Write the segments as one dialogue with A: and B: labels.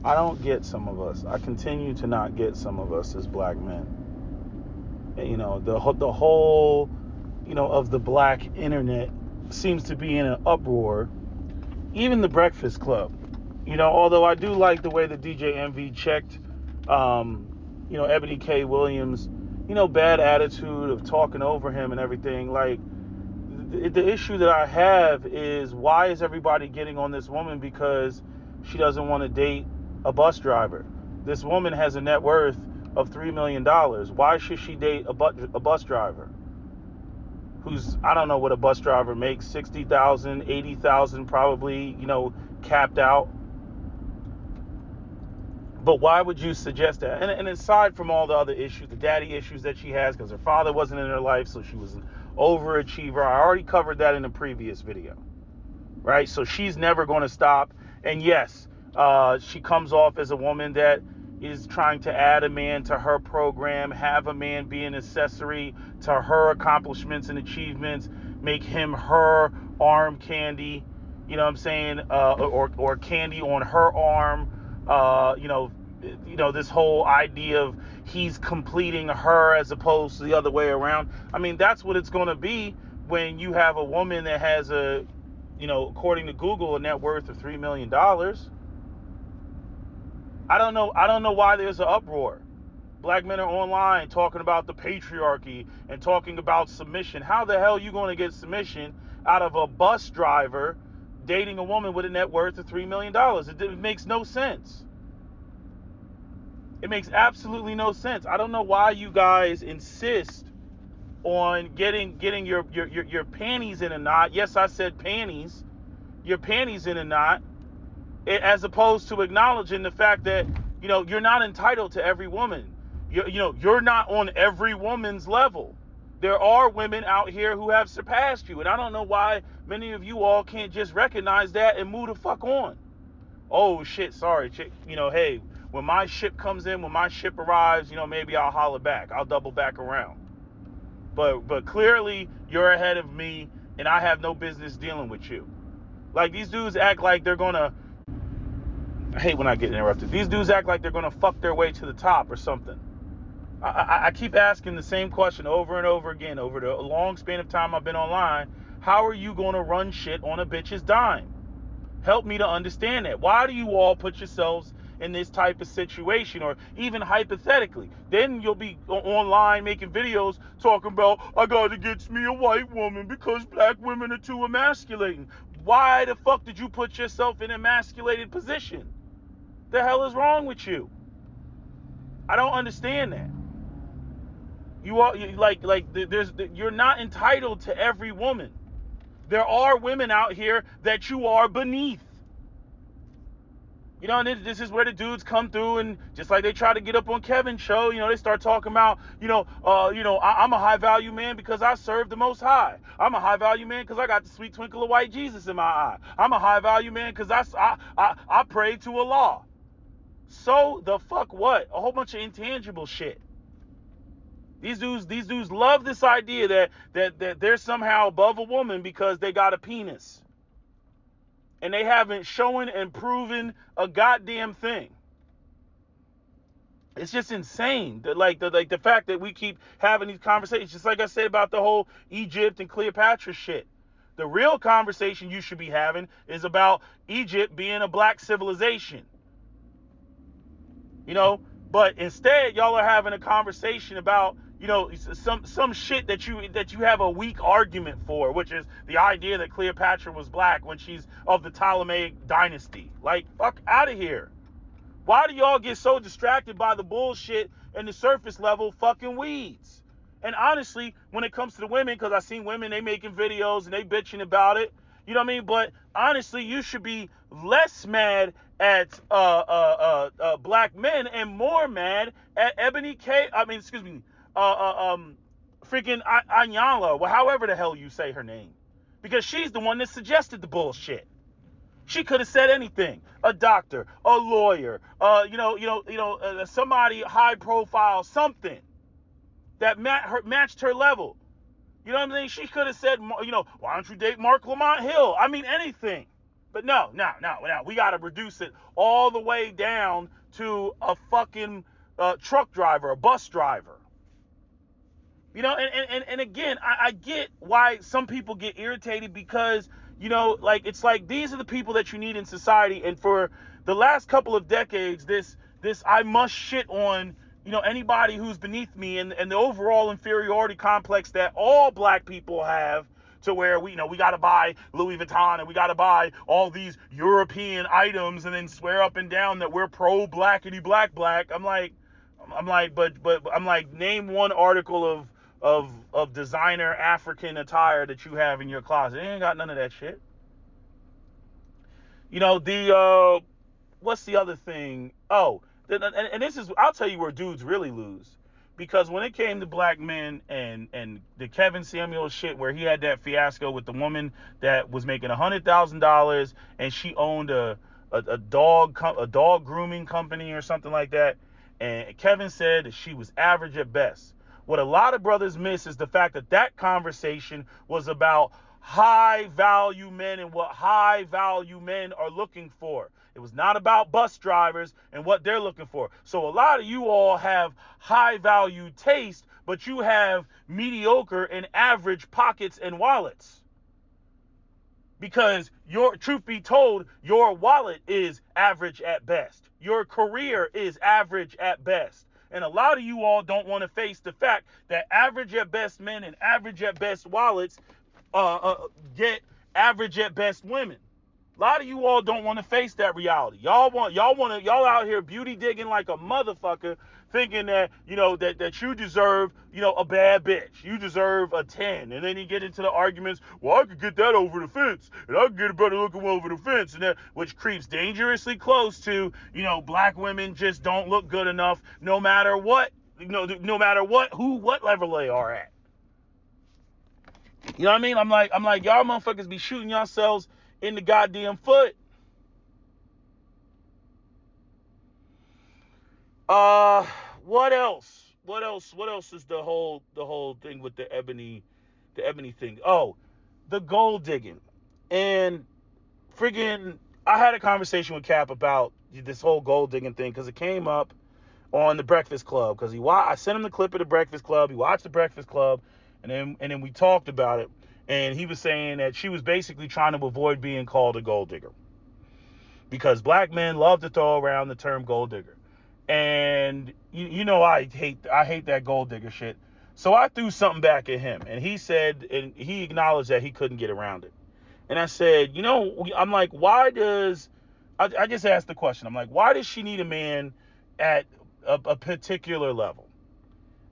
A: I don't get some of us. I continue to not get some of us as black men. You know, the whole, you know, of the black internet seems to be in an uproar. Even the Breakfast Club. You know, although I do like the way the DJ Envy checked, you know, Ebony K. Williams, you know, bad attitude of talking over him and everything. Like, the issue that I have is, why is everybody getting on this woman because she doesn't want to date a bus driver? This woman has a net worth of $3 million. Why should she date a bus driver who's, I don't know what a bus driver makes, 60,000, 80,000 probably, you know, capped out. But why would you suggest that? And aside from all the other issues, the daddy issues that she has, because her father wasn't in her life, so she was an overachiever. I already covered that in a previous video, right? So she's never going to stop. And yes, she comes off as a woman that is trying to add a man to her program, have a man be an accessory to her accomplishments and achievements, make him her arm candy, you know what I'm saying, or candy on her arm. You know, this whole idea of he's completing her as opposed to the other way around. I mean, that's what it's going to be when you have a woman that has a, you know, according to Google, a net worth of $3 million. I don't know why there's an uproar. Black men are online talking about the patriarchy and talking about submission. How the hell are you going to get submission out of a bus driver dating a woman with a net worth of $3 million? It makes no sense. It makes absolutely no sense. I don't know why you guys insist on getting your panties in a knot. Yes, I said panties. Your panties in a knot, as opposed to acknowledging the fact that, you know, you're not entitled to every woman. You're not on every woman's level. There are women out here who have surpassed you, and I don't know why many of you all can't just recognize that and move the fuck on. Oh shit, sorry, chick. You know, hey, when my ship comes in, when my ship arrives, you know, maybe I'll holler back. I'll double back around. But clearly you're ahead of me, and I have no business dealing with you. Like, these dudes act like they're gonna, I hate when I get interrupted. These dudes act like they're gonna fuck their way to the top or something. I keep asking the same question over and over again over the long span of time I've been online. How are you gonna run shit on a bitch's dime? Help me to understand that. Why do you all put yourselves in this type of situation, or even hypothetically? Then you'll be online making videos talking about, I gotta get me a white woman because black women are too emasculating. Why the fuck did you put yourself in an emasculated position? The hell is wrong with you? I don't understand that. You're not entitled to every woman. There are women out here that you are beneath. You know, and this is where the dudes come through, and just like they try to get up on Kevin's show, you know, they start talking about, I'm a high value man because I serve the Most High. I'm a high value man because I got the sweet twinkle of white Jesus in my eye. I'm a high value man because I pray to Allah. So the fuck what? A whole bunch of intangible shit. These dudes love this idea that they're somehow above a woman because they got a penis. And they haven't shown and proven a goddamn thing. It's just insane. The fact that we keep having these conversations, just like I said about the whole Egypt and Cleopatra shit. The real conversation you should be having is about Egypt being a black civilization. You know, but instead y'all are having a conversation about, you know, some shit that you have a weak argument for, which is the idea that Cleopatra was black when she's of the Ptolemaic dynasty. Like, fuck out of here. Why do y'all get so distracted by the bullshit and the surface level fucking weeds? And honestly, when it comes to the women, because I seen women, they making videos and they bitching about it, you know what I mean? But honestly, you should be less mad at black men and more mad at Ebony K. Freaking Anyala, well, however the hell you say her name, because she's the one that suggested the bullshit. She could have said anything. A doctor, a lawyer, somebody high profile, something that matched her level. You know what I'm saying? She could have said, why don't you date Mark Lamont Hill? I mean, anything. But no. We got to reduce it all the way down to a fucking truck driver, a bus driver. You know, and again, I get why some people get irritated because, you know, like, it's like these are the people that you need in society. And for the last couple of decades, this I must shit on, you know, anybody who's beneath me, and the overall inferiority complex that all black people have, to where we, you know, we got to buy Louis Vuitton and we got to buy all these European items and then swear up and down that we're pro blackity black. I'm like, but I'm like, name one article of designer African attire that you have in your closet. It ain't got none of that shit. You know, the what's the other thing? Oh, and this is, I'll tell you where dudes really lose. Because when it came to black men and the Kevin Samuels shit, where he had that fiasco with the woman that was making $100,000 and she owned a dog grooming company or something like that, and Kevin said that she was average at best. What a lot of brothers miss is the fact that that conversation was about high value men and what high value men are looking for. It was not about bus drivers and what they're looking for. So a lot of you all have high value taste, but you have mediocre and average pockets and wallets. Because truth be told, your wallet is average at best. Your career is average at best. And a lot of you all don't want to face the fact that average at best men and average at best wallets get average at best women. A lot of you all don't want to face that reality. Y'all out here beauty digging like a motherfucker, thinking that, you know, that you deserve, you know, a bad bitch. You deserve a 10. And then you get into the arguments, well, I could get that over the fence, and I could get a better looking one over the fence, and that, which creeps dangerously close to, you know, black women just don't look good enough, no matter what, you know, no matter what level they are at. You know what I mean? I'm like, y'all motherfuckers be shooting yourselves in the goddamn foot. What else? What else is the whole thing with the Eboni thing? Oh, the gold digging. And friggin', I had a conversation with Cap about this whole gold digging thing because it came up on the Breakfast Club, because I sent him the clip of the Breakfast Club. He watched the Breakfast Club, and then we talked about it. And he was saying that she was basically trying to avoid being called a gold digger, because black men love to throw around the term gold digger. And you know, I hate that gold digger shit. So I threw something back at him, and he said, and he acknowledged that he couldn't get around it. And I said, you know, I'm like, I just asked the question. I'm like, why does she need a man at a particular level?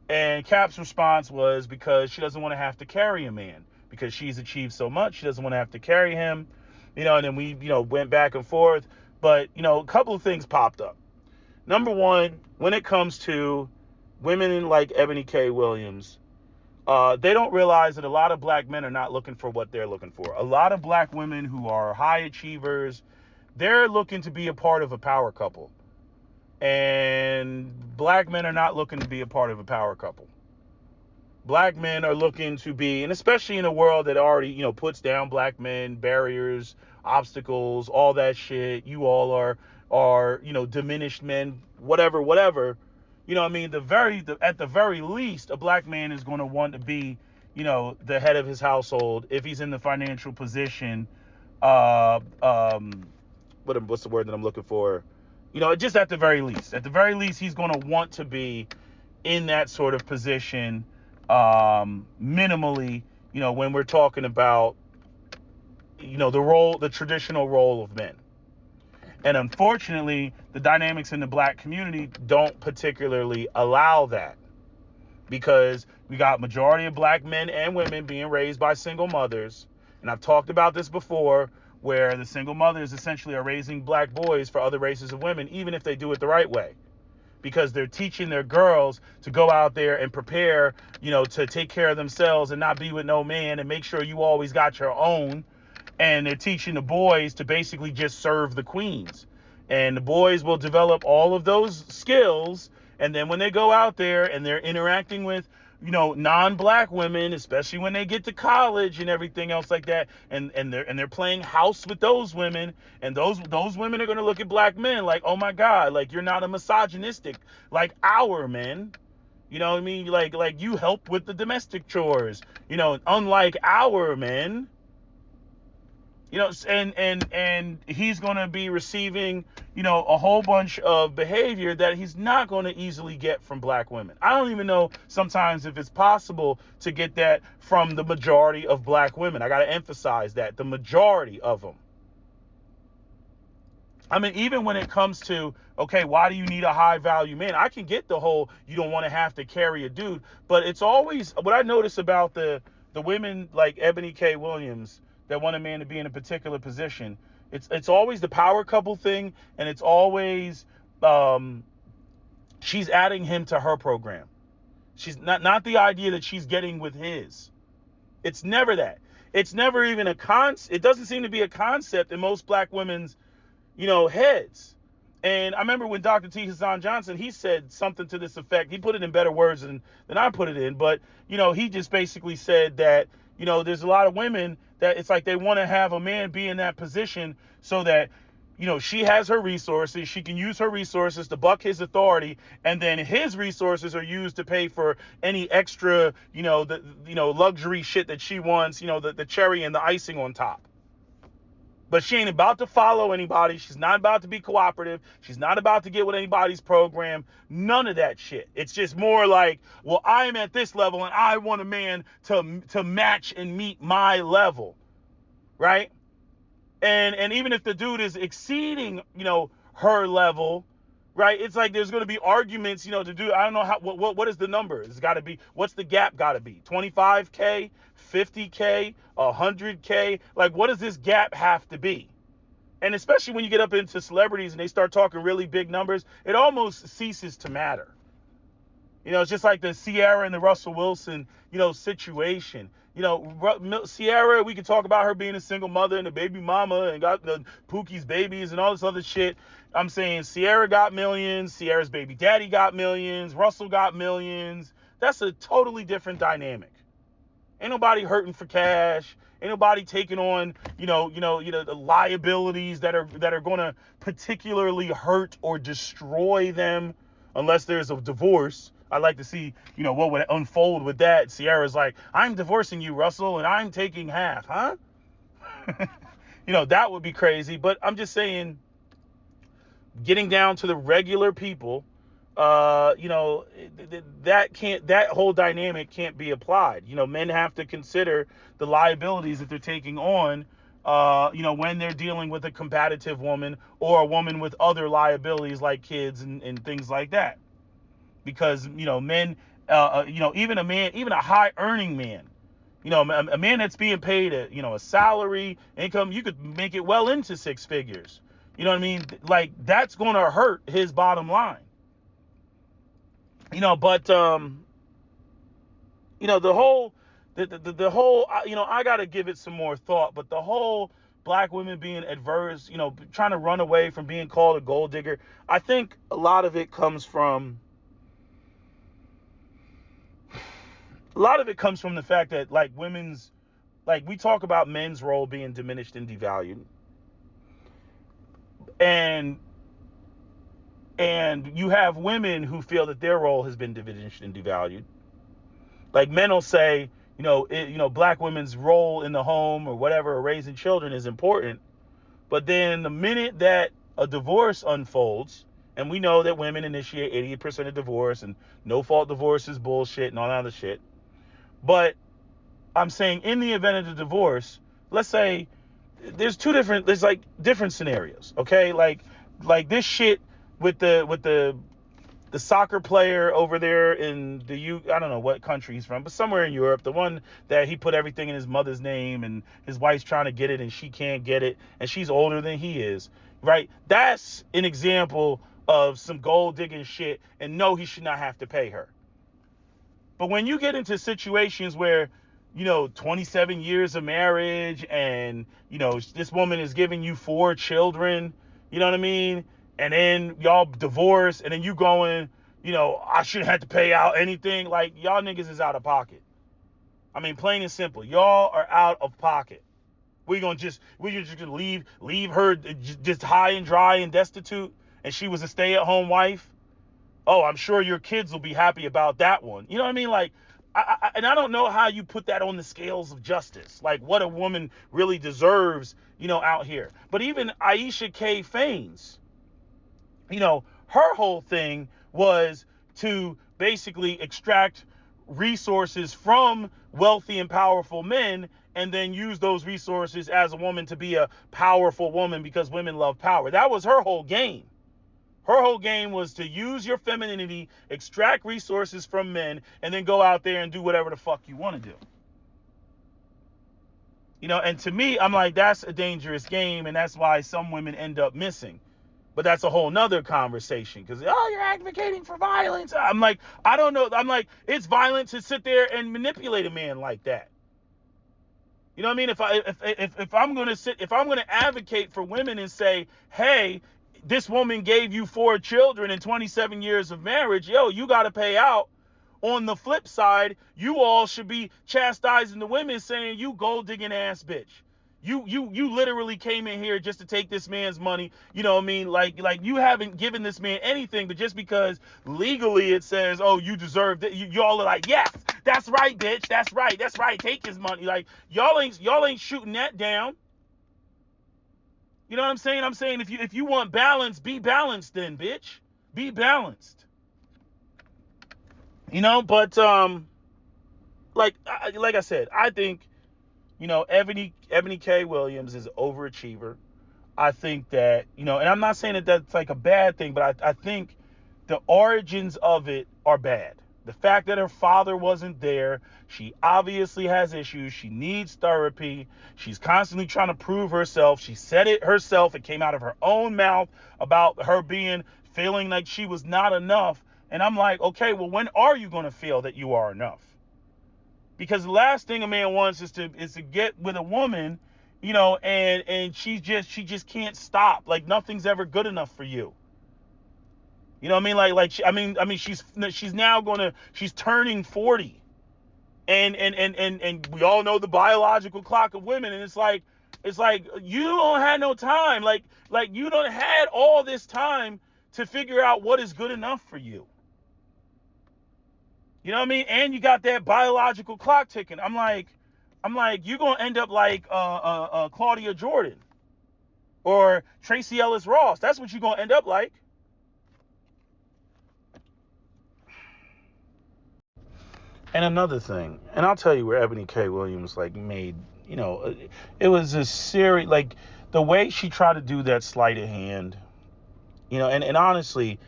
A: And Cap's response was because she doesn't want to have to carry a man, because she's achieved so much. She doesn't want to have to carry him, you know. And then we, you know, went back and forth. But, you know, a couple of things popped up. Number one, when it comes to women like Eboni K. Williams, they don't realize that a lot of black men are not looking for what they're looking for. A lot of black women who are high achievers, they're looking to be a part of a power couple. And black men are not looking to be a part of a power couple. Black men are looking to be, and especially in a world that already, you know, puts down black men, barriers, obstacles, all that shit. You all are, you know, diminished men, whatever. You know what I mean? At the very least, a black man is going to want to be, you know, the head of his household if he's in the financial position. What's the word that I'm looking for? You know, just at the very least. At the very least, he's going to want to be in that sort of position. Minimally, you know, when we're talking about, you know, the traditional role of men. And unfortunately, the dynamics in the black community don't particularly allow that, because we got majority of black men and women being raised by single mothers. And I've talked about this before, where the single mothers essentially are raising black boys for other races of women, even if they do it the right way. Because they're teaching their girls to go out there and prepare, you know, to take care of themselves and not be with no man, and make sure you always got your own. And they're teaching the boys to basically just serve the queens. And the boys will develop all of those skills. And then when they go out there and they're interacting with non-black women, especially when they get to college and everything else like that, and they're playing house with those women, and those women are going to look at black men like, oh my God, like, you're not a misogynistic like our men. You know what I mean? Like you help with the domestic chores, unlike our men. And he's going to be receiving, a whole bunch of behavior that he's not going to easily get from black women. I don't even know sometimes if it's possible to get that from the majority of black women. I got to emphasize that, the majority of them. I mean, even when it comes to, okay, why do you need a high value man? I can get the whole, you don't want to have to carry a dude, but it's always, what I notice about the women like Eboni K. Williams that want a man to be in a particular position, it's always the power couple thing, and it's always she's adding him to her program. She's not the idea that she's getting with his. It's never that. It's never even it doesn't seem to be a concept in most black women's heads. And I remember when Dr. T. Hassan Johnson, he said something to this effect. He put it in better words than I put it in. But, he just basically said that, there's a lot of women that it's like they want to have a man be in that position so that, she has her resources. She can use her resources to buck his authority. And then his resources are used to pay for any extra, luxury shit that she wants, the cherry and the icing on top. But she ain't about to follow anybody. She's not about to be cooperative. She's not about to get with anybody's program. None of that shit. It's just more like, well, I'm at this level and I want a man to match and meet my level. Right? And even if the dude is exceeding, her level, right? It's like there's going to be arguments, to do. I don't know what is the number? It's got to be, what's the gap got to be? 25K, 50K, 100K? Like, what does this gap have to be? And especially when you get up into celebrities and they start talking really big numbers, it almost ceases to matter. It's just like the Ciara and the Russell Wilson, situation. Ciara, we could talk about her being a single mother and a baby mama and got the Pookie's babies and all this other shit. I'm saying Ciara got millions, Ciara's baby daddy got millions, Russell got millions. That's a totally different dynamic. Ain't nobody hurting for cash. Ain't nobody taking on, the liabilities that are going to particularly hurt or destroy them unless there's a divorce. I'd like to see, what would unfold with that. Ciara's like, I'm divorcing you, Russell, and I'm taking half, huh? That would be crazy. But I'm just saying, getting down to the regular people, that whole dynamic can't be applied. Men have to consider the liabilities that they're taking on, when they're dealing with a combative woman or a woman with other liabilities like kids and things like that. Because, men, even a high earning man, a man that's being paid a salary income, you could make it well into six figures. You know what I mean? Like, that's going to hurt his bottom line. But, the whole, I got to give it some more thought, but the whole black women being adverse, trying to run away from being called a gold digger, I think a lot of it comes from the fact that, like, we talk about men's role being diminished and devalued. And you have women who feel that their role has been diminished and devalued. Like, men will say, black women's role in the home or whatever, or raising children is important. But then the minute that a divorce unfolds, and we know that women initiate 88% of divorce, and no-fault divorce is bullshit and all that other shit. But I'm saying, in the event of the divorce, let's say there's different scenarios, okay? Like this shit with the soccer player over there in I don't know what country he's from, but somewhere in Europe, the one that he put everything in his mother's name and his wife's trying to get it and she can't get it and she's older than he is, right? That's an example of some gold digging shit, and no, he should not have to pay her. But when you get into situations where, 27 years of marriage and, this woman is giving you 4 children, you know what I mean? And then y'all divorce, and then you going I shouldn't have to pay out anything. Like, y'all niggas is out of pocket. I mean, plain and simple. Y'all are out of pocket. We just gonna leave her just high and dry and destitute, and she was a stay-at-home wife. Oh, I'm sure your kids will be happy about that one. You know what I mean? Like, and I don't know how you put that on the scales of justice, like what a woman really deserves, out here. But even Aisha K. Faines, her whole thing was to basically extract resources from wealthy and powerful men and then use those resources as a woman to be a powerful woman because women love power. That was her whole game. Her whole game was to use your femininity, extract resources from men, and then go out there and do whatever the fuck you want to do. And to me, I'm like, that's a dangerous game, and that's why some women end up missing. But that's a whole nother conversation because, you're advocating for violence. I'm like, I don't know. I'm like, it's violent to sit there and manipulate a man like that. You know what I mean? If I'm going to advocate for women and say, hey, this woman gave you 4 children and 27 years of marriage, you got to pay out. On the flip side, you all should be chastising the women, saying, you gold digging ass bitch. You literally came in here just to take this man's money. You know what I mean? Like you haven't given this man anything, but just because legally it says, oh, you deserve it, y'all are like, yes, that's right, bitch. That's right. Take his money. Like, y'all ain't shooting that down. You know what I'm saying? I'm saying if you want balance, be balanced then, bitch. Be balanced. But like I said, I think, Eboni K. Williams is an overachiever. I think that, and I'm not saying that that's like a bad thing, but I think the origins of it are bad. The fact that her father wasn't there, she obviously has issues. She needs therapy. She's constantly trying to prove herself. She said it herself. It came out of her own mouth about her feeling like she was not enough. And I'm like, okay, well, when are you going to feel that you are enough? Because the last thing a man wants is to get with a woman, and she just can't stop. Like, nothing's ever good enough for you. You know what I mean? She's turning 40. And we all know the biological clock of women, and it's like you don't have no time. Like you don't had all this time to figure out what is good enough for you. You know what I mean? And you got that biological clock ticking. I'm like, you're gonna end up like Claudia Jordan or Tracy Ellis Ross. That's what you're gonna end up like. And another thing, and I'll tell you where Eboni K. Williams made, it was a series, like the way she tried to do that sleight of hand, and honestly,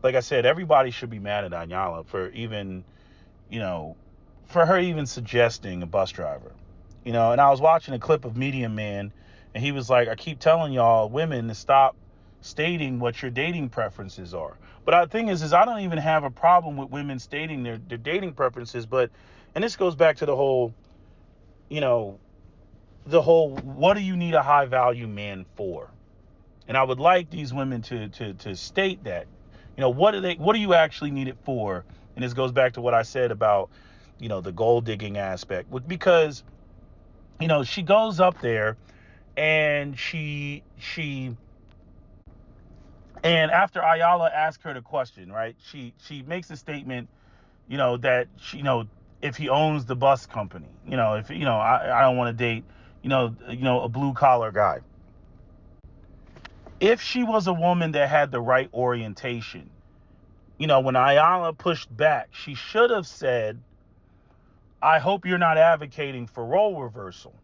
A: like I said, everybody should be mad at Ayanna for even, for her even suggesting a bus driver, and I was watching a clip of Medium Man, and he was like, I keep telling y'all women to stop stating what your dating preferences are. But the thing is I don't even have a problem with women stating their dating preferences, and this goes back to the whole, what do you need a high value man for? And I would like these women to state that, what do you actually need it for? And this goes back to what I said about, the gold digging aspect, because, she goes up there and and after Ayala asked her the question, right, she makes a statement, that she, if he owns the bus company, if, I don't want to date, a blue collar guy. If she was a woman that had the right orientation, when Ayala pushed back, she should have said, I hope you're not advocating for role reversal,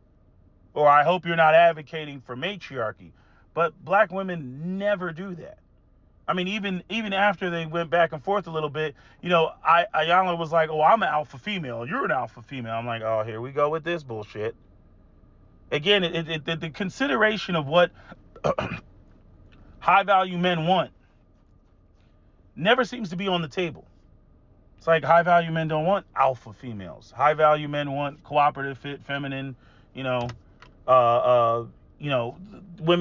A: or I hope you're not advocating for matriarchy. But black women never do that. I mean, even after they went back and forth a little bit, Ayala was like, oh, I'm an alpha female. You're an alpha female. I'm like, oh, here we go with this bullshit. Again, the consideration of what high value men want never seems to be on the table. It's like high value men don't want alpha females. High value men want cooperative, fit, feminine, women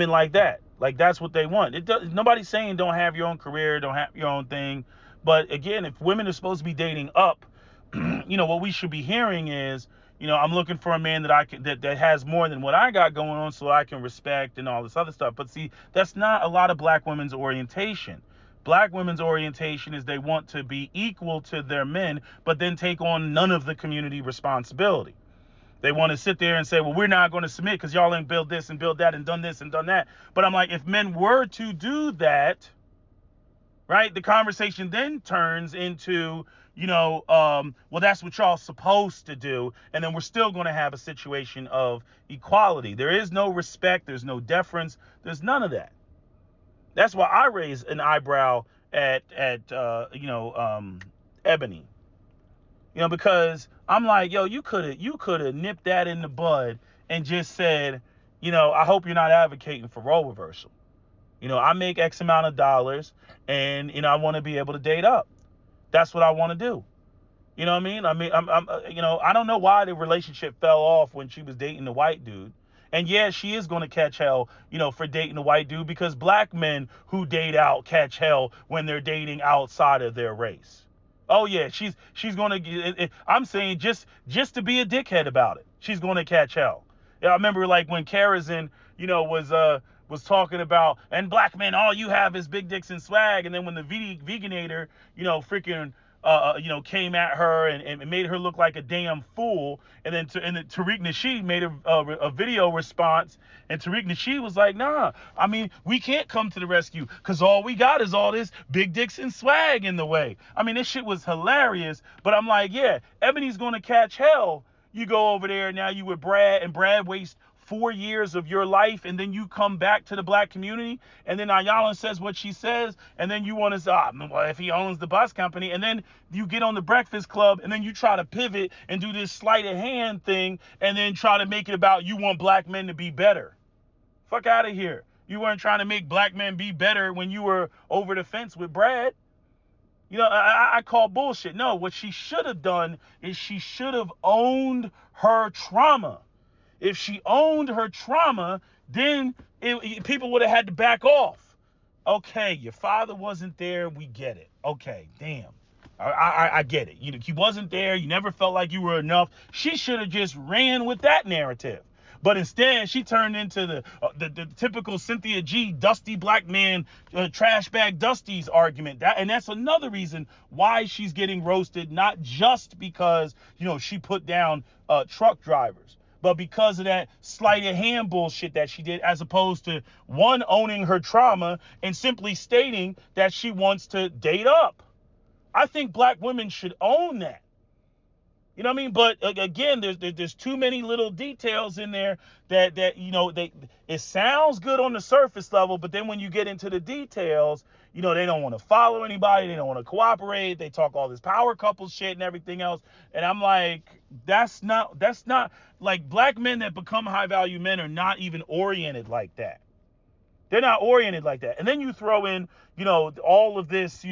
A: like that. Like, that's what they want. Nobody's saying don't have your own career, don't have your own thing, But again, if women are supposed to be dating up, what we should be hearing is, I'm looking for a man that has more than what I got going on, so I can respect and all this other stuff. But see, that's not a lot of black women's orientation. Black women's orientation is they want to be equal to their men, but then take on none of the community responsibility. They want to sit there and say, well, we're not going to submit because y'all ain't built this and built that and done this and done that. But I'm like, if men were to do that, right, the conversation then turns into, well, that's what y'all supposed to do. And then we're still going to have a situation of equality. There is no respect. There's no deference. There's none of that. That's why I raise an eyebrow at Eboni. Because I'm like, yo, you could have nipped that in the bud and just said, I hope you're not advocating for role reversal. I make X amount of dollars and, I want to be able to date up. That's what I want to do. You know what I mean? I don't know why the relationship fell off when she was dating the white dude. And yeah, she is going to catch hell, for dating a white dude, because black men who date out catch hell when they're dating outside of their race. Oh yeah, she's going to, I'm saying just to be a dickhead about it, she's going to catch hell. Yeah, I remember like when Karazin, was talking about, and black men, all you have is big dicks and swag. And then when the veganator, freaking, came at her and made her look like a damn fool. And then Tariq Nasheed made a video response. And Tariq Nasheed was like, nah, I mean, we can't come to the rescue because all we got is all this big dicks and swag in the way. I mean, this shit was hilarious. But I'm like, yeah, Ebony's going to catch hell. You go over there, now you with Brad, and Brad wastes 4 years of your life, and then you come back to the black community, and then Ayala says what she says, and then you want to say, well, if he owns the bus company, and then you get on the Breakfast Club, and then you try to pivot and do this sleight of hand thing, and then try to make it about you want black men to be better. Fuck out of here. You weren't trying to make black men be better when you were over the fence with Brad. I call bullshit. No, what she should have done is she should have owned her trauma. If she owned her trauma, then people would have had to back off. Okay, your father wasn't there. We get it. Okay, damn. I get it. He wasn't there. You never felt like you were enough. She should have just ran with that narrative. But instead, she turned into the typical Cynthia G, dusty black man, trash bag Dusty's argument. And that's another reason why she's getting roasted, not just because, she put down truck drivers, but because of that sleight of hand bullshit that she did, as opposed to, one, owning her trauma and simply stating that she wants to date up. I think black women should own that. You know what I mean? But again, there's too many little details in there that it sounds good on the surface level, but then when you get into the details, they don't want to follow anybody, they don't want to cooperate, they talk all this power couple shit and everything else. And I'm like, that's not like, black men that become high value men are not even oriented like that. They're not oriented like that. And then you throw in, all of this,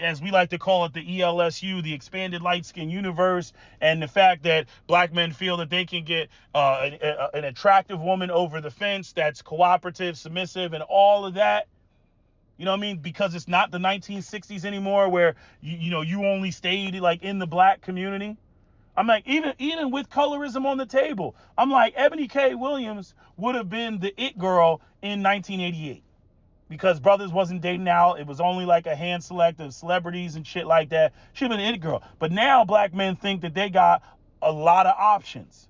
A: as we like to call it, the ELSU, the expanded light skin universe, and the fact that black men feel that they can get an attractive woman over the fence that's cooperative, submissive, and all of that. You know what I mean? Because it's not the 1960s anymore where, you only stayed like in the black community. I'm like, even with colorism on the table, I'm like, Ebony K. Williams would have been the it girl in 1988. Because brothers wasn't dating out. It was only like a hand select of celebrities and shit like that. She'd been an it girl. But now black men think that they got a lot of options.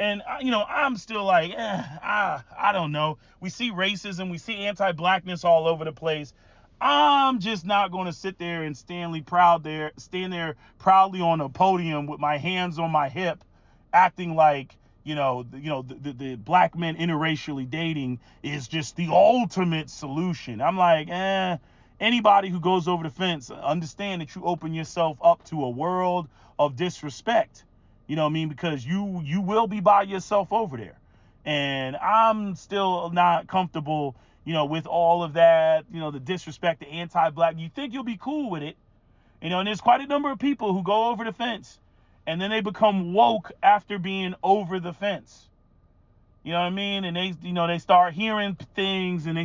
A: And, I'm still like, I don't know. We see racism. We see anti-blackness all over the place. I'm just not going to sit there and stand there proudly on a podium with my hands on my hip, acting like, the black men interracially dating is just the ultimate solution. I'm like, anybody who goes over the fence, understand that you open yourself up to a world of disrespect. You know what I mean? Because you will be by yourself over there. And I'm still not comfortable, with all of that, the disrespect, the anti-black. You think you'll be cool with it. And there's quite a number of people who go over the fence and then they become woke after being over the fence. You know what I mean? And they start hearing things, and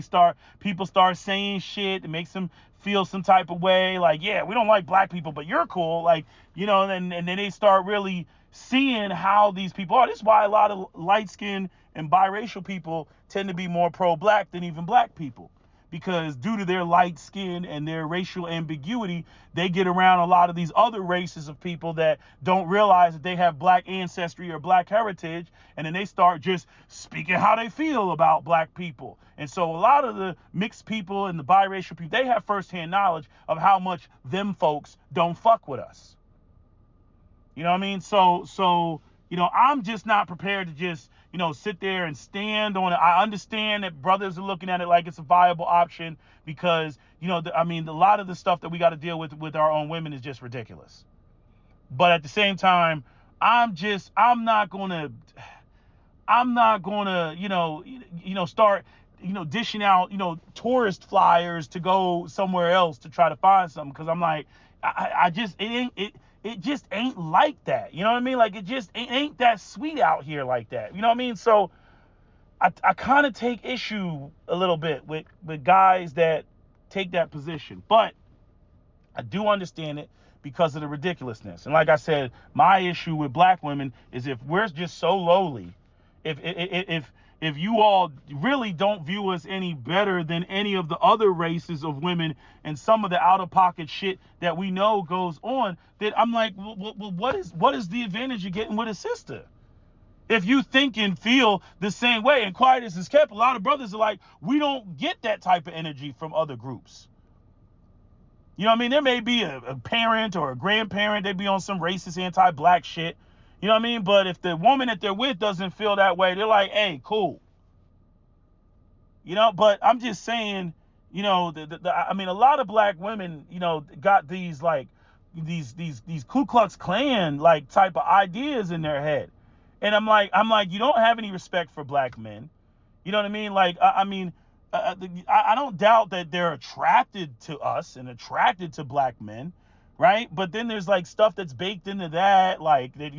A: people start saying shit that makes them feel some type of way. Like, yeah, we don't like black people, but you're cool. Like, and then they start really seeing how these people are. This is why a lot of light-skinned and biracial people tend to be more pro-black than even black people. Because due to their light skin and their racial ambiguity, they get around a lot of these other races of people that don't realize that they have black ancestry or black heritage, and then they start just speaking how they feel about black people. And so a lot of the mixed people and the biracial people, they have firsthand knowledge of how much them folks don't fuck with us. You know what I mean? So I'm just not prepared to just, sit there and stand on it. I understand that brothers are looking at it like it's a viable option because, a lot of the stuff that we got to deal with our own women is just ridiculous. But at the same time, I'm not going to, start, dishing out, tourist flyers to go somewhere else to try to find something. Cause I'm like, it just ain't like that. You know what I mean? Like, it just ain't that sweet out here like that. You know what I mean? So I kind of take issue a little bit with guys that take that position. But I do understand it because of the ridiculousness. And like I said, my issue with black women is if we're just so lowly, if you all really don't view us any better than any of the other races of women and some of the out-of-pocket shit that we know goes on, then I'm like, well, what is the advantage you're getting with a sister? If you think and feel the same way, and quiet as is kept, a lot of brothers are like, we don't get that type of energy from other groups. You know what I mean? There may be a parent or a grandparent, they be on some racist anti-black shit. You know what I mean? But if the woman that they're with doesn't feel that way, they're like, hey, cool. But I'm just saying, a lot of black women, got these like these Ku Klux Klan like type of ideas in their head. And I'm like, you don't have any respect for black men. You know what I mean? Like, I don't doubt that they're attracted to us and attracted to black men. Right. But then there's like stuff that's baked into that, like that,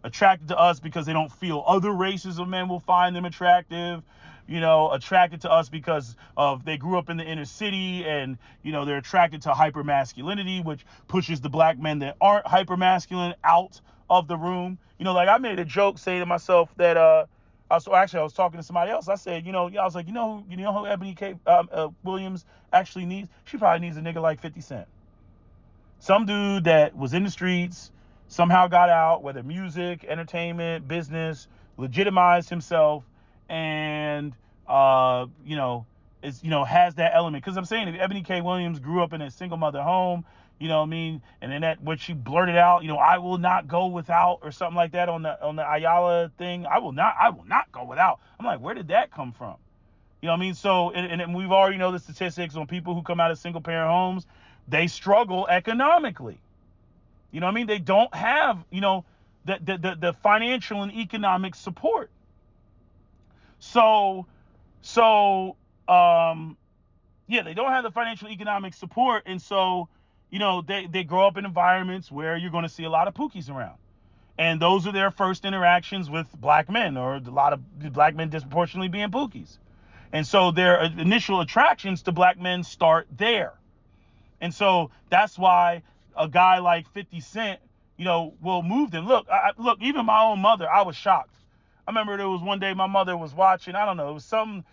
A: attracted to us because they don't feel other races of men will find them attractive, attracted to us because of they grew up in the inner city and, they're attracted to hypermasculinity, which pushes the black men that aren't hypermasculine out of the room. Like I made a joke saying to myself that I was talking to somebody else. I said, I was like, who Eboni Williams actually needs? She probably needs a nigga like 50 Cent. Some dude that was in the streets, somehow got out, whether music, entertainment, business, legitimized himself, and has that element. Because I'm saying, if Eboni K. Williams grew up in a single mother home, you know what I mean, and then that what she blurted out, I will not go without, or something like that on the Ayala thing. I will not go without. I'm like, where did that come from? You know what I mean? So, and we've already know the statistics on people who come out of single parent homes. They struggle economically. You know what I mean? They don't have, the financial and economic support. So, they don't have the financial economic support. And so, they grow up in environments where you're going to see a lot of pookies around. And those are their first interactions with black men, or a lot of black men disproportionately being pookies. And so their initial attractions to black men start there. And so that's why a guy like 50 Cent, will move them. Look, even my own mother, I was shocked. I remember there was one day my mother was watching, I don't know, it was something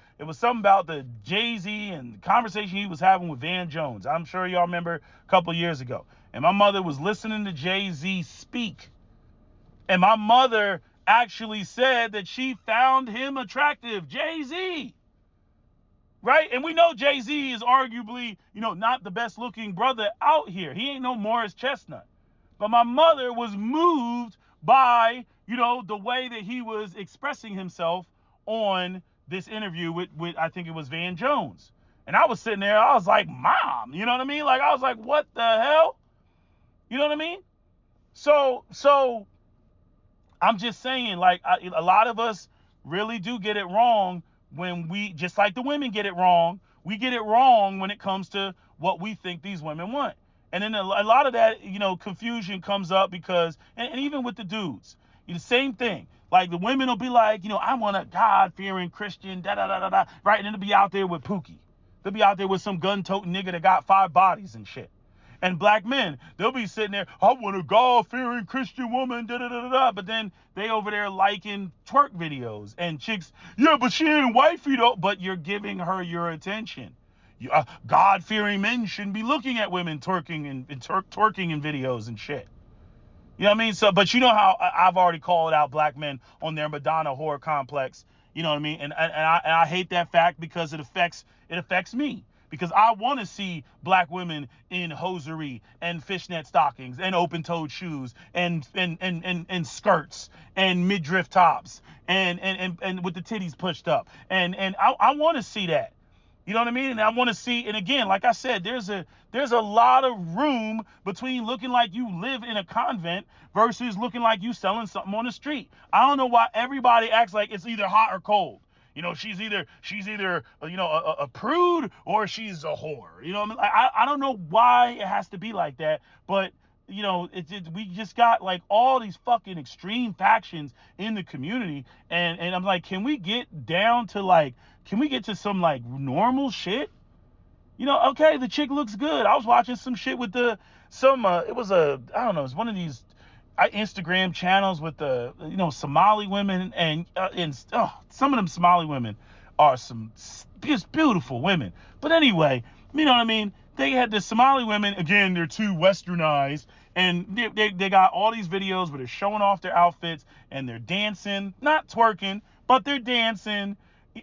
A: about the Jay-Z and the conversation he was having with Van Jones. I'm sure y'all remember a couple years ago. And my mother was listening to Jay-Z speak. And my mother actually said that she found him attractive, Jay-Z. Right? And we know Jay-Z is arguably, not the best looking brother out here. He ain't no Morris Chestnut. But my mother was moved by, the way that he was expressing himself on this interview with I think it was Van Jones. And I was sitting there, I was like, Mom, you know what I mean? Like, I was like, what the hell? You know what I mean? So I'm just saying, like, a lot of us really do get it wrong when we, just like the women get it wrong, we get it wrong when it comes to what we think these women want. And then a lot of that, confusion comes up because, and even with the dudes, The same thing. Like the women will be like, I want a God-fearing Christian, da-da-da-da-da, right? And then they'll be out there with Pookie. They'll be out there with some gun-toting nigga that got 5 bodies and shit. And black men, they'll be sitting there, I want a God-fearing Christian woman, da-da-da-da-da. But then they over there liking twerk videos. And chicks, yeah, but she ain't wifey though. But you're giving her your attention. God-fearing men shouldn't be looking at women twerking and twerking in videos and shit. You know what I mean? So, but you know how I've already called out black men on their Madonna whore complex. You know what I mean? And I hate that fact because it affects me. Because I want to see black women in hosiery and fishnet stockings and open-toed shoes and skirts and midriff tops and with the titties pushed up. And I want to see that. You know what I mean? And I want to see, and again, like I said, there's a lot of room between looking like you live in a convent versus looking like you selling something on the street. I don't know why everybody acts like it's either hot or cold. She's either a prude or she's a whore. You know what I mean? I don't know why it has to be like that, but we just got like all these fucking extreme factions in the community, and I'm like, can we get to some like normal shit? Okay, the chick looks good. I was watching some shit with it was one of these Instagram channels with the Somali women, and some of them Somali women are some just beautiful women. But anyway, you know what I mean? They had the Somali women, again, they're too westernized, and they got all these videos where they're showing off their outfits and they're dancing, not twerking, but they're dancing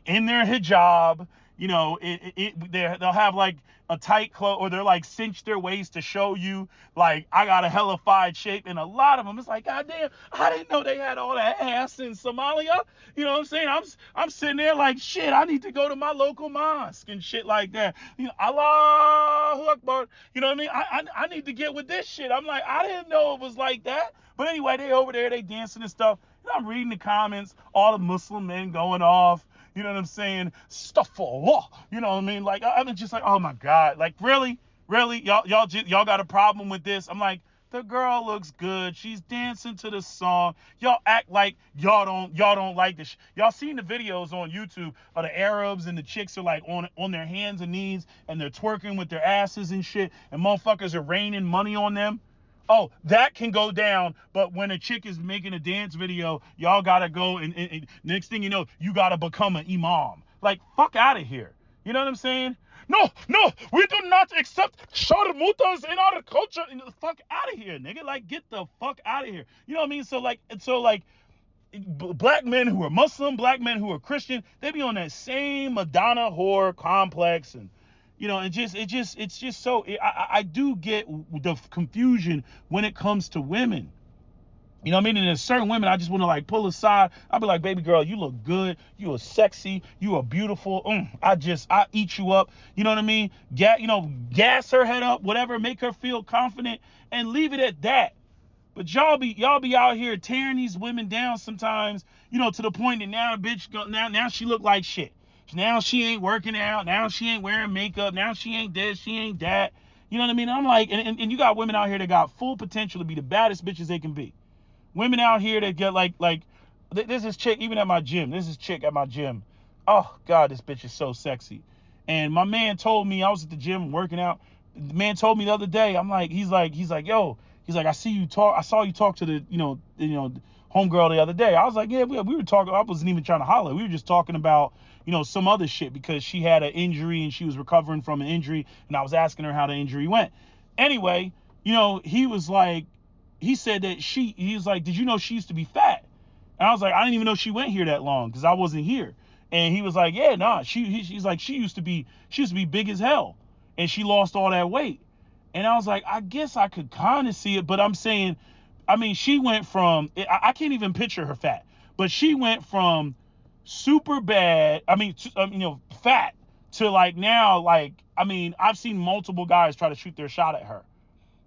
A: in their hijab. They'll have like a tight clothes, or they're like cinch their waist to show you like I got a hellified shape. And a lot of them, it's like, God damn, I didn't know they had all that ass in Somalia. You know what I'm saying? I'm sitting there like, shit, I need to go to my local mosque and shit like that. Allahu Akbar. You know what I mean? I need to get with this shit. I'm like, I didn't know it was like that. But anyway, they over there, they dancing and stuff. I'm reading the comments, all the Muslim men going off. You know what I'm saying? Stuff for Allah. You know what I mean? Like, I'm just like, oh my God. Like, really? Y'all got a problem with this? I'm like, the girl looks good. She's dancing to the song. Y'all act like y'all don't like this. Y'all seen the videos on YouTube of the Arabs, and the chicks are like on their hands and knees and they're twerking with their asses and shit, and motherfuckers are raining money on them. Oh, that can go down, but when a chick is making a dance video, y'all gotta go and next thing you know, you gotta become an imam. Like, fuck out of here. You know what I'm saying? No, we do not accept sharmutas in our culture. Fuck out of here, nigga. Like, get the fuck out of here. You know what I mean? So like, black men who are Muslim, black men who are Christian, they be on that same Madonna whore complex, and it's just so, I do get the confusion when it comes to women. You know what I mean? And there's certain women I just want to like pull aside. I'll be like, baby girl, you look good. You are sexy. You are beautiful. I eat you up. You know what I mean? Gas her head up, whatever, make her feel confident, and leave it at that. But y'all be out here tearing these women down sometimes, to the point that now the bitch now she look like shit. Now she ain't working out. Now she ain't wearing makeup. Now she ain't this. She ain't that. You know what I mean? I'm like, and you got women out here that got full potential to be the baddest bitches they can be. Women out here that get like this is chick even at my gym. This is chick at my gym. Oh God, this bitch is so sexy. And my man told me, I was at the gym working out. The man told me the other day. I'm like, he's like, yo, I saw you talk to the homegirl the other day. I was like, yeah, we were talking. I wasn't even trying to holler. We were just talking about some other shit, because she had an injury and she was recovering from an injury, and I was asking her how the injury went. Anyway, he was like, he said that he was like, did you know she used to be fat? And I was like, I didn't even know she went here that long, because I wasn't here. And he was like, yeah, nah, she's like, she used to be big as hell, and she lost all that weight. And I was like, I guess I could kind of see it, but I'm saying, I mean, she went from, I can't even picture her fat, but she went from super bad, fat, to like now, like, I mean, I've seen multiple guys try to shoot their shot at her.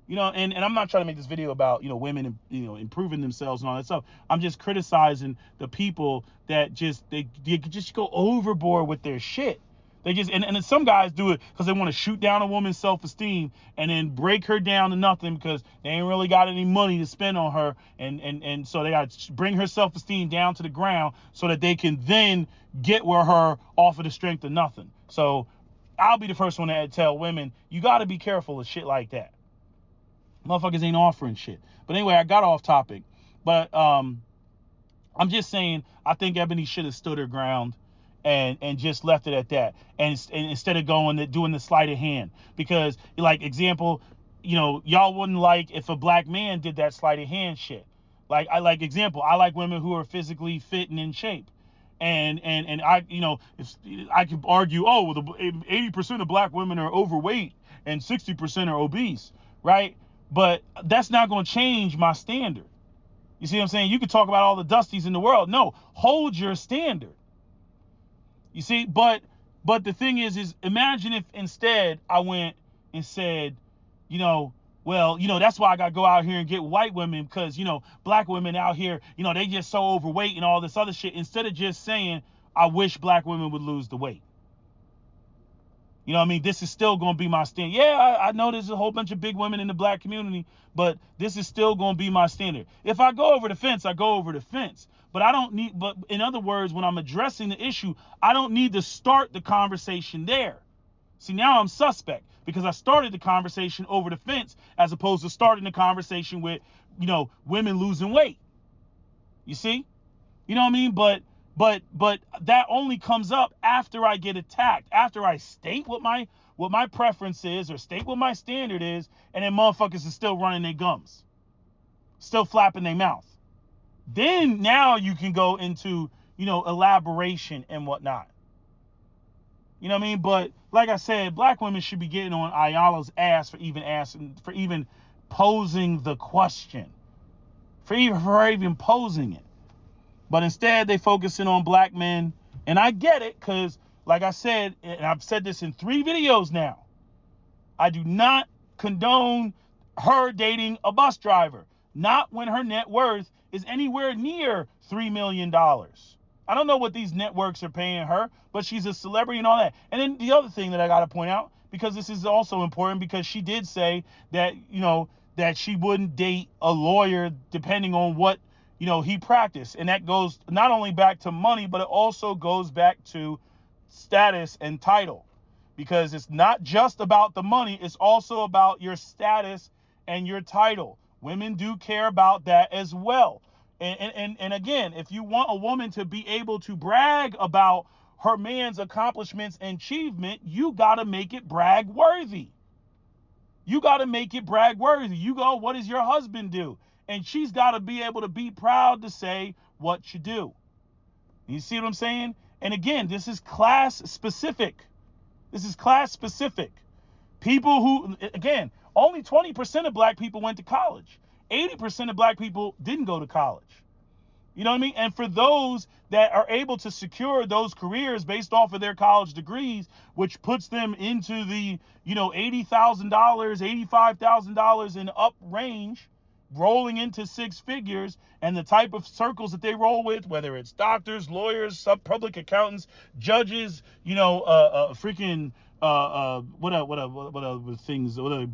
A: And I'm not trying to make this video about, women, improving themselves and all that stuff. I'm just criticizing the people that they just go overboard with their shit. They just and then some guys do it because they want to shoot down a woman's self-esteem and then break her down to nothing because they ain't really got any money to spend on her, and so they got to bring her self-esteem down to the ground so that they can then get with her off of the strength of nothing. So I'll be the first one to tell women, you got to be careful of shit like that. Motherfuckers ain't offering shit. But anyway, I got off topic. But I'm just saying, I think Eboni should have stood her ground and just left it at that. And instead of doing the sleight of hand. Because, like, example, y'all wouldn't like if a black man did that sleight of hand shit. Like, I like women who are physically fit and in shape. And I, if I could argue, 80% of black women are overweight and 60% are obese, right? But that's not going to change my standard. You see what I'm saying? You could talk about all the dusties in the world. No, hold your standard. You see, but the thing is imagine if instead I went and said, that's why I got to go out here and get white women because, black women out here, they just so overweight and all this other shit. Instead of just saying, I wish black women would lose the weight. You know what I mean? This is still going to be my stand. Yeah, I know there's a whole bunch of big women in the black community, but this is still going to be my standard. If I go over the fence, I go over the fence. But in other words, when I'm addressing the issue, I don't need to start the conversation there. See, now I'm suspect because I started the conversation over the fence as opposed to starting the conversation with, women losing weight. You see? You know what I mean? But that only comes up after I get attacked, after I state what my preference is or state what my standard is, and then motherfuckers are still running their gums, still flapping their mouth. Then now you can go into, elaboration and whatnot. You know what I mean? But like I said, black women should be getting on Ayala's ass for even posing the question, for even posing it. But instead, they focusing on black men. And I get it because, like I said, and I've said this in 3 videos now, I do not condone her dating a bus driver. Not when her net worth is anywhere near $3 million. I don't know what these networks are paying her, but she's a celebrity and all that. And then the other thing that I got to point out, because this is also important, because she did say that, that she wouldn't date a lawyer depending on what, he practiced. And that goes not only back to money, but it also goes back to status and title. Because it's not just about the money, it's also about your status and your title. Women do care about that as well. And again, if you want a woman to be able to brag about her man's accomplishments and achievement, you got to make it brag worthy. You got to make it brag worthy. You go, what does your husband do? And she's got to be able to be proud to say what you do. You see what I'm saying? And again, this is class specific. This is class specific. People who, again, only 20% of black people went to college. 80% of black people didn't go to college. You know what I mean? And for those that are able to secure those careers based off of their college degrees, which puts them into the, $80,000, $85,000 in up range, rolling into 6 figures, and the type of circles that they roll with, whether it's doctors, lawyers, public accountants, judges,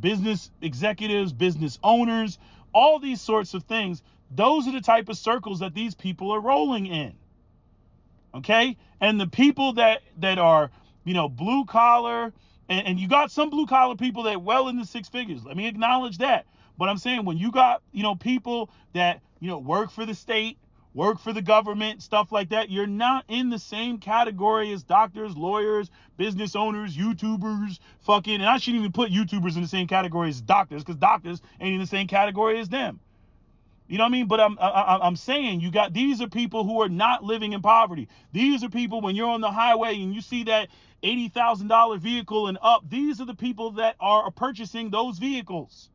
A: business executives, business owners, all these sorts of things. Those are the type of circles that these people are rolling in. Okay? And the people that are, blue collar, and you got some blue collar people that well into 6 figures. Let me acknowledge that. But I'm saying when you got, people that, work for the state, work for the government, stuff like that, you're not in the same category as doctors, lawyers, business owners, YouTubers, and I shouldn't even put YouTubers in the same category as doctors, because doctors ain't in the same category as them. You know what I mean? But I'm saying these are people who are not living in poverty. These are people, when you're on the highway and you see that $80,000 vehicle and up, these are the people that are purchasing those vehicles.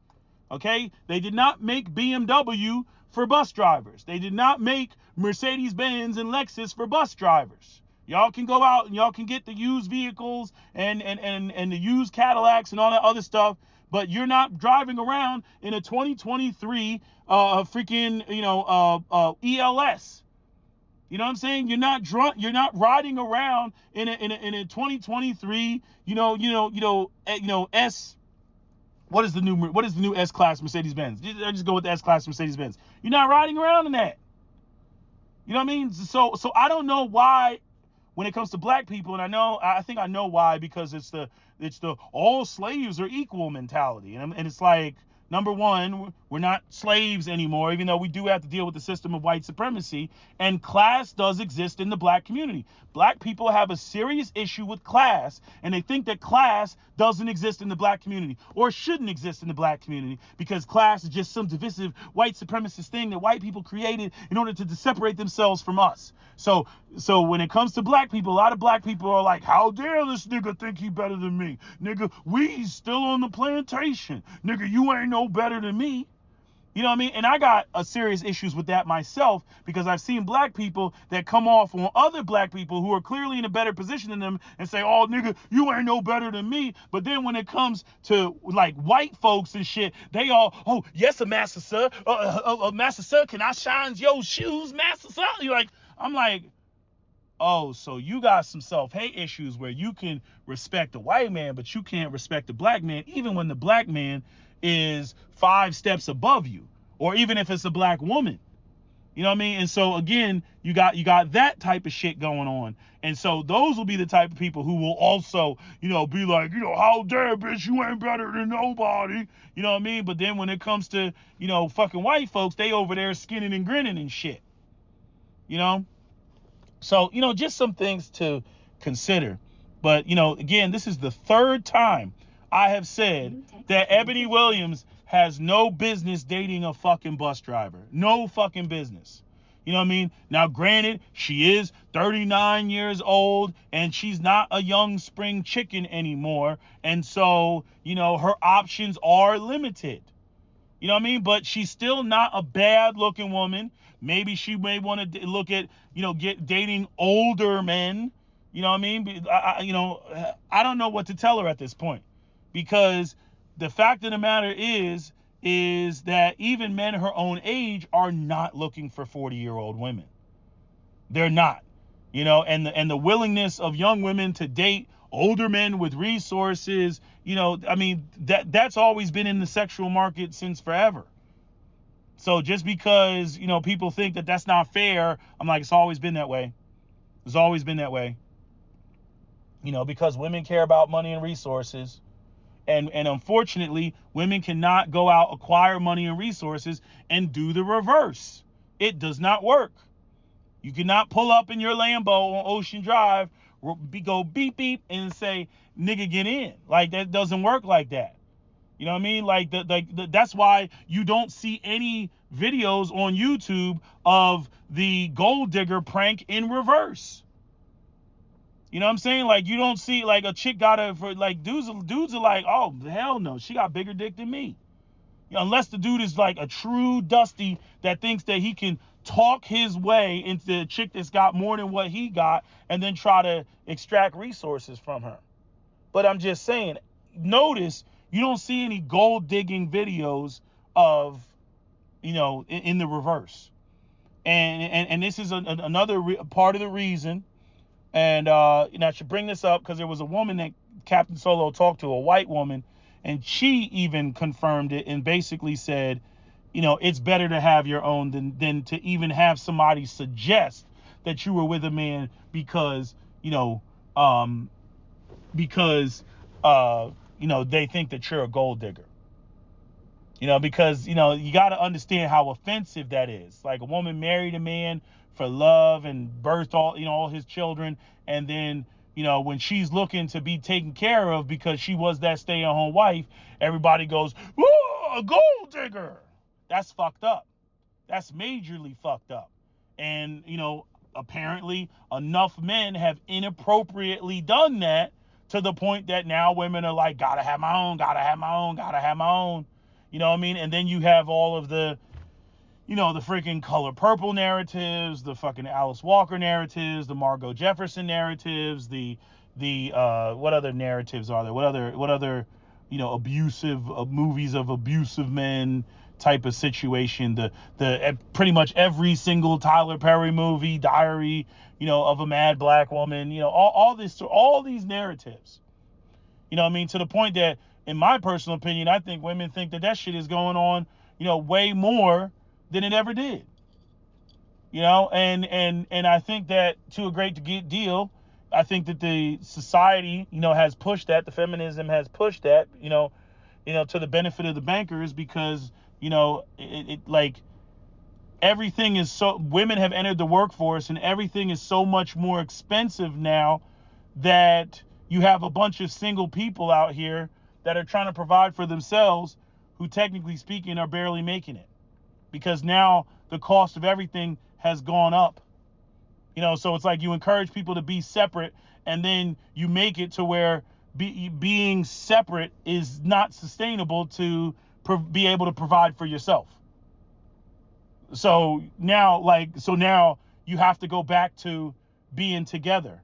A: Okay? They did not make BMW for bus drivers. They did not make Mercedes-Benz and Lexus for bus drivers. Y'all can go out and y'all can get the used vehicles and the used Cadillacs and all that other stuff, but you're not driving around in a 2023 ELS. You know what I'm saying? You're not drunk. You're not riding around in a 2023. S. What is the new S class Mercedes Benz? I just go with the S class Mercedes Benz. You're not riding around in that. You know what I mean? So I don't know why, when it comes to black people, and I think I know why, because it's the all slaves are equal mentality, and it's like, number one, we're not slaves anymore, even though we do have to deal with the system of white supremacy, and class does exist in the black community. Black people have a serious issue with class, and they think that class doesn't exist in the black community, or shouldn't exist in the black community, because class is just some divisive white supremacist thing that white people created in order to separate themselves from us. So when it comes to black people, a lot of black people are like, how dare this nigga think he better than me? Nigga, we still on the plantation. Nigga, you ain't no better than me. You know what I mean? And I got a serious issues with that myself, because I've seen black people that come off on other black people who are clearly in a better position than them and say, oh, nigga, you ain't no better than me. But then when it comes to like white folks and shit, they all, oh, yes, a master sir. Master sir, can I shine your shoes, master sir? I'm like, oh, so you got some self-hate issues where you can respect the white man, but you can't respect the black man, even when the black man is 5 steps above you, or even if it's a black woman. You know what I mean? And so again, you got that type of shit going on. And so those will be the type of people who will also, be like, how dare, bitch, you ain't better than nobody. You know what I mean? But then when it comes to, fucking white folks, they over there skinning and grinning and shit. So, just some things to consider. But, again, this is the 3rd time I have said that Eboni Williams has no business dating a fucking bus driver. No fucking business. You know what I mean? Now, granted, she is 39 years old and she's not a young spring chicken anymore. And so, her options are limited. You know what I mean? But she's still not a bad looking woman. Maybe she may want to look at, dating older men. You know what I mean? I don't know what to tell her at this point, because the fact of the matter is that even men her own age are not looking for 40-year-old women. They're not, and the willingness of young women to date older men with resources, that's always been in the sexual market since forever. So just because, people think that that's not fair, I'm like, it's always been that way. It's always been that way. Because women care about money and resources. And unfortunately, women cannot go out, acquire money and resources, and do the reverse. It does not work. You cannot pull up in your Lambo on Ocean Drive, go beep, beep, and say, nigga, get in. Like, that doesn't work like that. You know what I mean? Like, that's why you don't see any videos on YouTube of the gold digger prank in reverse. You know what I'm saying? Like, you don't see, like, a chick got her for, like, dudes are like, oh, hell no, she got bigger dick than me. Unless the dude is, like, a true dusty that thinks that he can talk his way into a chick that's got more than what he got and then try to extract resources from her. But I'm just saying, notice you don't see any gold digging videos of, in the reverse. And this is another part of the reason. And, I should bring this up because there was a woman that Captain Solo talked to, a white woman, and she even confirmed it and basically said, it's better to have your own than to even have somebody suggest that you were with a man because they think that you're a gold digger. Because, you got to understand how offensive that is. Like, a woman married a man for love and birthed all his children. And then, when she's looking to be taken care of because she was that stay-at-home wife, everybody goes, "Whoa, a gold digger." That's fucked up. That's majorly fucked up. And, apparently enough men have inappropriately done that to the point that now women are like, gotta have my own, gotta have my own, gotta have my own. You know what I mean? And then you have all of the, the freaking Color Purple narratives, the fucking Alice Walker narratives, the Margot Jefferson narratives, the what other narratives are there? What other abusive movies of abusive men type of situation. The pretty much every single Tyler Perry movie, Diary, of a Mad Black Woman, all these narratives. To the point that, in my personal opinion, I think women think that shit is going on, way more than it ever did. And I think that, to a great deal, I think that the society, has pushed that, the feminism has pushed that, to the benefit of the bankers, because, like, everything is so, women have entered the workforce and everything is so much more expensive now that you have a bunch of single people out here that are trying to provide for themselves, who, technically speaking, are barely making it, because now the cost of everything has gone up. So it's like you encourage people to be separate, and then you make it to where being separate is not sustainable to be able to provide for yourself. So now you have to go back to being together,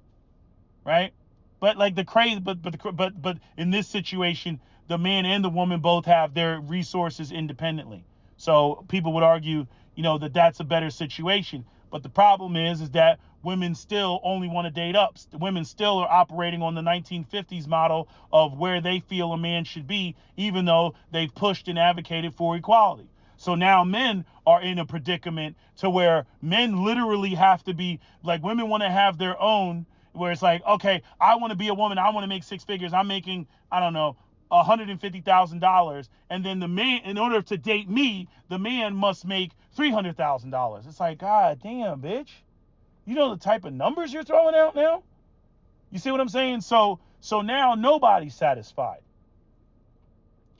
A: right? But like the crazy, but in this situation, the man and the woman both have their resources independently. So people would argue, that that's a better situation. But the problem is that women still only want to date up. Women still are operating on the 1950s model of where they feel a man should be, even though they've pushed and advocated for equality. So now men are in a predicament to where men literally have to be, like, women want to have their own, where it's like, okay, I want to be a woman, I want to make six figures, I'm making, I don't know, $150,000, and then the man, in order to date me, the man must make $300,000. It's like, God damn, bitch. You know the type of numbers you're throwing out now? You see what I'm saying? So now nobody's satisfied,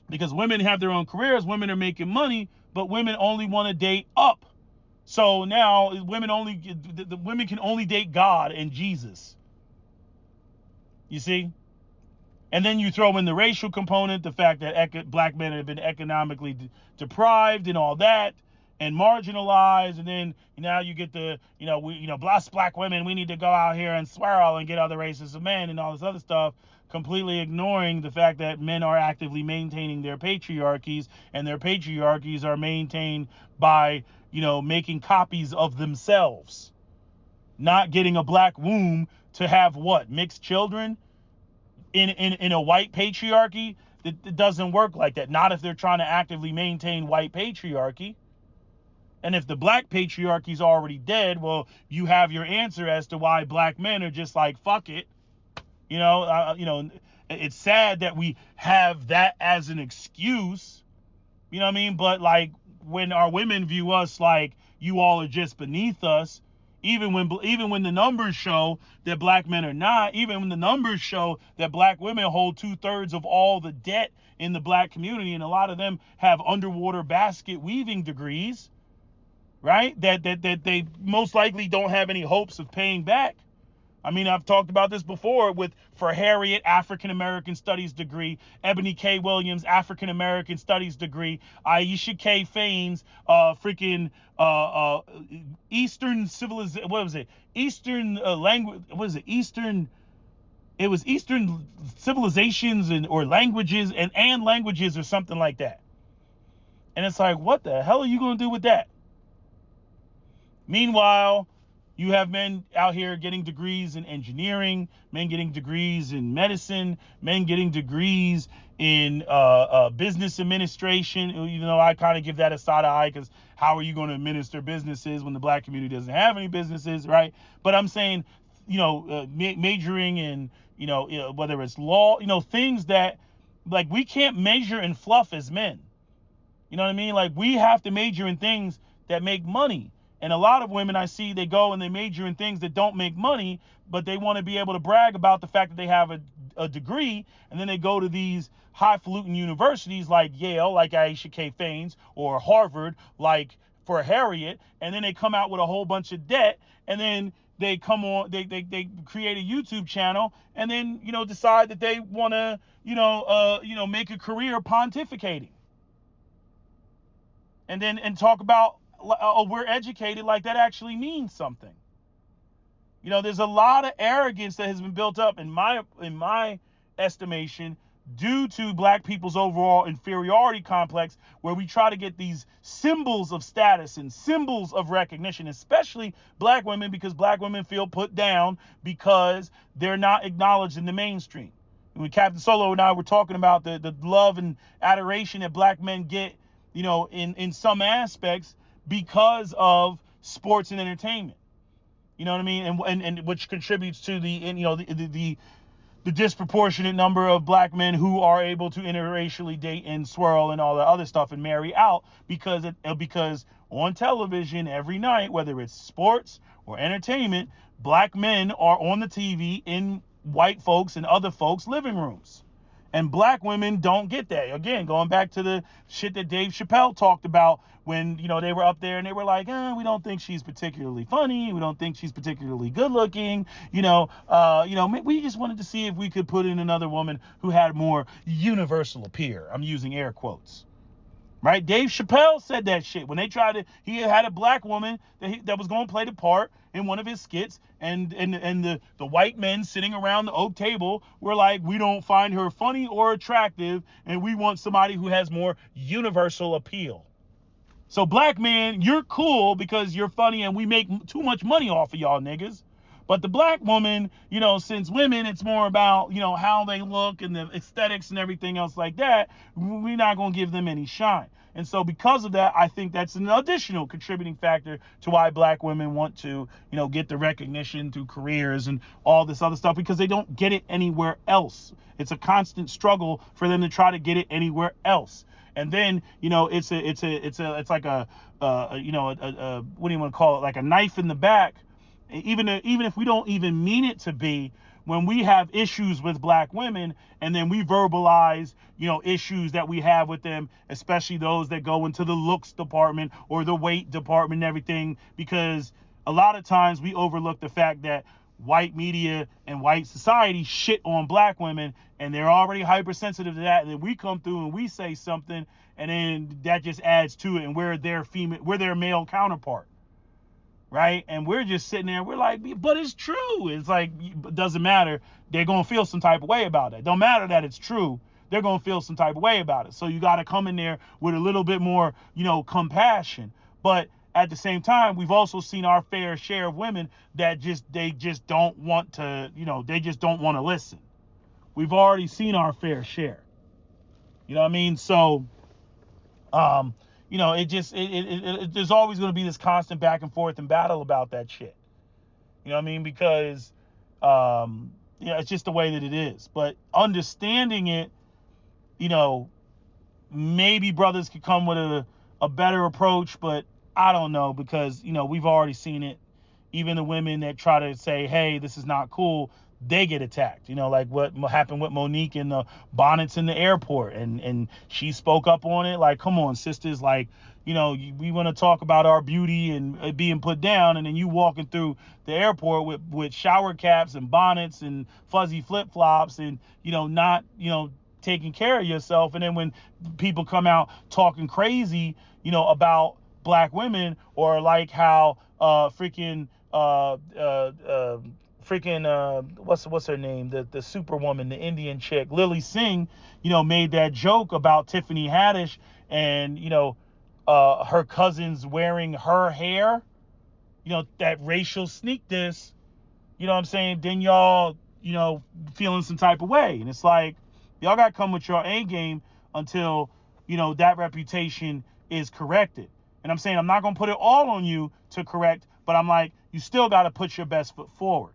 A: because women have their own careers, women are making money, but women only want to date up. So now the women can only date God and Jesus. You see? And then you throw in the racial component, the fact that black men have been economically deprived and all that, and marginalized. And then now you get the, us black women, we need to go out here and swirl and get other races of men and all this other stuff, completely ignoring the fact that men are actively maintaining their patriarchies, and their patriarchies are maintained by, making copies of themselves, not getting a black womb to have what? Mixed children? In a white patriarchy, it doesn't work like that. Not if they're trying to actively maintain white patriarchy. And if the black patriarchy is already dead, well, you have your answer as to why black men are just like, fuck it. It's sad that we have that as an excuse. You know what I mean? But like, when our women view us like, you all are just beneath us, even when the numbers show that black men are not, even when the numbers show that black women hold 2/3 of all the debt in the black community, and a lot of them have underwater basket weaving degrees, right? That they most likely don't have any hopes of paying back. I mean, I've talked about this before for Harriet, African American Studies degree, Eboni K. Williams, African American Studies degree, Aisha K. Faines, Eastern civilization, what was it? Eastern language, what is it? It was Eastern civilizations or languages and languages or something like that. And it's like, what the hell are you going to do with that? Meanwhile, you have men out here getting degrees in engineering, men getting degrees in medicine, men getting degrees in business administration. Even though I kind of give that a side eye, because how are you going to administer businesses when the black community doesn't have any businesses, right? But I'm saying, majoring in, whether it's law, things that, like, we can't measure in fluff as men. You know what I mean? Like, we have to major in things that make money. And a lot of women I see, they go and they major in things that don't make money, but they want to be able to brag about the fact that they have a degree, and then they go to these highfalutin universities like Yale, like Aisha K. Faines, or Harvard, like for Harriet, and then they come out with a whole bunch of debt, and then they come on, they create a YouTube channel, and then, decide that they want to, make a career pontificating. And talk about, we're educated, like that actually means something. There's a lot of arrogance that has been built up, in my estimation, due to black people's overall inferiority complex, where we try to get these symbols of status and symbols of recognition, especially black women, because black women feel put down because they're not acknowledged in the mainstream. When Captain Solo and I were talking about the love and adoration that black men get, in some aspects because of sports and entertainment. You know what I mean? And which contributes to the disproportionate number of black men who are able to interracially date and swirl and all that other stuff and marry out because on television every night, whether it's sports or entertainment, black men are on the TV in white folks and other folks' living rooms. And black women don't get that. Again, going back to the shit that Dave Chappelle talked about when, they were up there and they were like, we don't think she's particularly funny. We don't think she's particularly good looking. We just wanted to see if we could put in another woman who had more universal appeal. I'm using air quotes. Right? Dave Chappelle said that shit when he had a black woman that was going to play the part in one of his skits, and the white men sitting around the oak table were like, we don't find her funny or attractive, and we want somebody who has more universal appeal. So black man, you're cool because you're funny and we make too much money off of y'all niggas. But the black woman, since women, it's more about, how they look and the aesthetics and everything else like that, we're not going to give them any shine. And so because of that, I think that's an additional contributing factor to why black women want to, get the recognition through careers and all this other stuff, because they don't get it anywhere else. It's a constant struggle for them to try to get it anywhere else. And then, it's like a what do you want to call it? Like a knife in the back. Even if we don't even mean it to be, when we have issues with black women and then we verbalize, issues that we have with them, especially those that go into the looks department or the weight department and everything, because a lot of times we overlook the fact that white media and white society shit on black women, and they're already hypersensitive to that. And then we come through and we say something, and then that just adds to it, and we're their male counterpart. Right? And we're just sitting there, we're like, but it's true. It's like, it doesn't matter. They're going to feel some type of way about it. Don't matter that it's true. They're going to feel some type of way about it. So you got to come in there with a little bit more, compassion. But at the same time, we've also seen our fair share of women that they just don't want to, they just don't want to listen. We've already seen our fair share. You know what I mean? So, there's always going to be this constant back and forth and battle about that shit. You know what I mean? Because, it's just the way that it is. But understanding it, maybe brothers could come with a better approach, but I don't know, because, we've already seen it. Even the women that try to say, hey, this is not cool, they get attacked, like what happened with Monique in the bonnets in the airport. And she spoke up on it. Like, come on, sisters, like, we want to talk about our beauty and being put down. And then you walking through the airport with shower caps and bonnets and fuzzy flip flops and, not, taking care of yourself. And then when people come out talking crazy, about black women, or like how what's her name, the superwoman, the Indian chick, Lily Singh, made that joke about Tiffany Haddish and her cousins wearing her hair, that racial sneak diss, what I'm saying, then y'all feeling some type of way. And it's like, y'all gotta come with your A game until that reputation is corrected. And I'm saying, I'm not gonna put it all on you to correct, but I'm like, you still gotta put your best foot forward.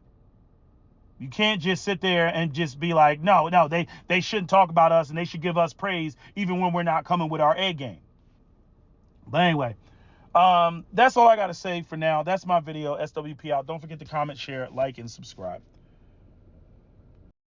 A: You can't just sit there and just be like, no, they shouldn't talk about us and they should give us praise even when we're not coming with our A game. But anyway, that's all I got to say for now. That's my video. SWP out. Don't forget to comment, share, like, and subscribe.